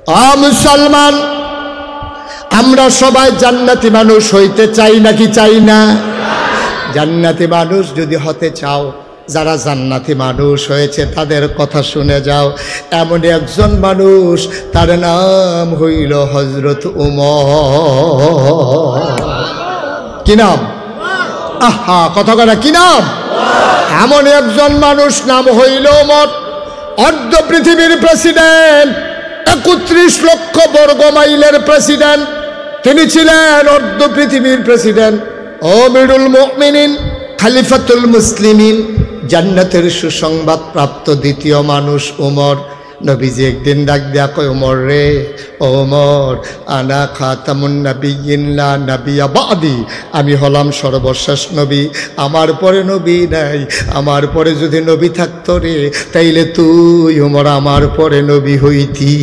মুসলমান, আমরা সবাই জান্নাতি মানুষ হইতে চাই নাকি চাই না? জান্নাতি মানুষ যদি হতে চাও, যারা জান্নাতি মানুষ হয়েছে তাদের কথা শুনে যাও। এমন একজন মানুষ, তার নাম হইল হযরত উমর। কি নাম? আহা, কথা কয় না, কি নাম? এমন একজন মানুষ, নাম হইল উমর। অর্ধ পৃথিবীর প্রেসিডেন্ট, ৩১ লক্ষ বর্গ মাইলের প্রেসিডেন্ট তিনি ছিলেন। অর্ধ পৃথিবীর প্রেসিডেন্ট, আমিরুল মুমিনিন, খলিফাতুল মুসলিমিন, জান্নাতের সুসংবাদ প্রাপ্ত দ্বিতীয় মানুষ উমর। নবীজি একদিন ডাক দিয়া কয়, উমর রে, ওমর, আনা খাতামুন নাবিয়্যিন লা নাবিয়্যা বাদি, আমি হলাম সর্বশেষ নবী, আমার পরে নবী নাই। আমার পরে যদি নবী থাকতো রে, তাইলে তুই উমর আমার পরে নবী হইতি।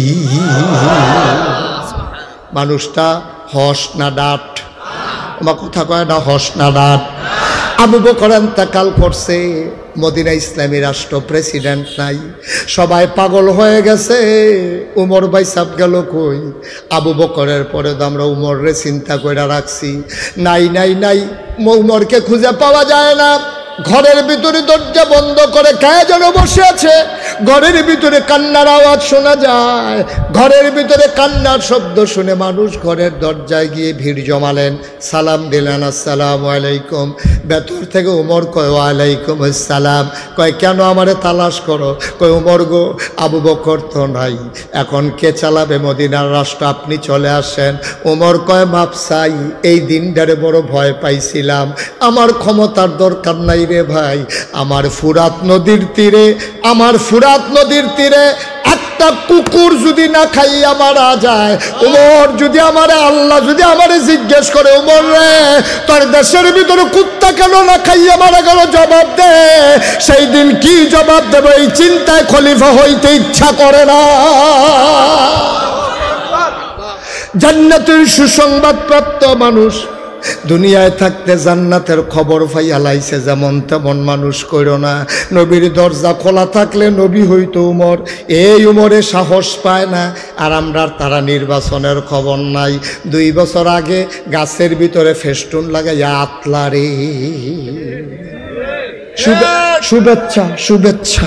মানুষটা হস না ডাট? আমার কথা কয় না, হস না ডাট? আবু বকর ইন্তেকাল করছে, মদিনা ইসলামী রাষ্ট্র, প্রেসিডেন্ট নাই, সবাই পাগল হয়ে গেছে। উমর ভাই সাব গেল কই? আবু বকরের পরে তো আমরা উমররে চিন্তা করে রাখছি, নাই নাই নাই, উমরকে খুঁজে পাওয়া যায় না। ঘরের ভিতরে দরজা বন্ধ করে কে যেন বসে আছে, ঘরের ভিতরে কান্নার আওয়াজ শোনা যায়। ঘরের ভিতরে কান্নার শব্দ শুনে মানুষ ঘরের দরজায় গিয়ে ভিড় জমালেন, সালাম দিলেন, আসসালামু আলাইকুম। ভেতর থেকে উমর কয়, ওয়ালাইকুম আসসালাম। কয়, কেন আমারে তালাশ করো? কয়, উমর গো, আবু বকর তো নাই, এখন কে চালাবে মদিনার রাষ্ট্র, আপনি চলে আসেন। উমর কয়, মাপ চাই, এই দিনটারে বড় ভয় পাইছিলাম, আমার ক্ষমতার দরকার নাই রে ভাই। আমার ফুরাত নদীর তীরে, আমার ফুরাত নদীর তীরে একটা কুকুর যদি না খাইয়া মারা যায়, উমর যদি আমারে, আল্লাহ যদি আমারে জিজ্ঞেস করে, উমর রে, তোর দেশের ভিতরে কুত্তা কেন না খাইয়া মারা গেল, জবাব দে। সেই দিন কি জবাব দেব, এই চিন্তায় খলিফা হইতে ইচ্ছা করে না। জান্নাতের সুসংবাদ প্রাপ্ত মানুষ, দুনিয়ায় থাকতে জান্নাতের খবর পাইয়া লাইছে, যেমন তেমন মানুষ কইরো না। নবীর দরজা খোলা থাকলে নবী হইতো উমর, এই উমরে সাহস পায় না। আর আমরা তারা নির্বাচনের খবর নাই। 2 বছর আগে গাছের ভিতরে ফেস্টুন লাগাইয়া আতলা রে, শুভেচ্ছা শুভেচ্ছা।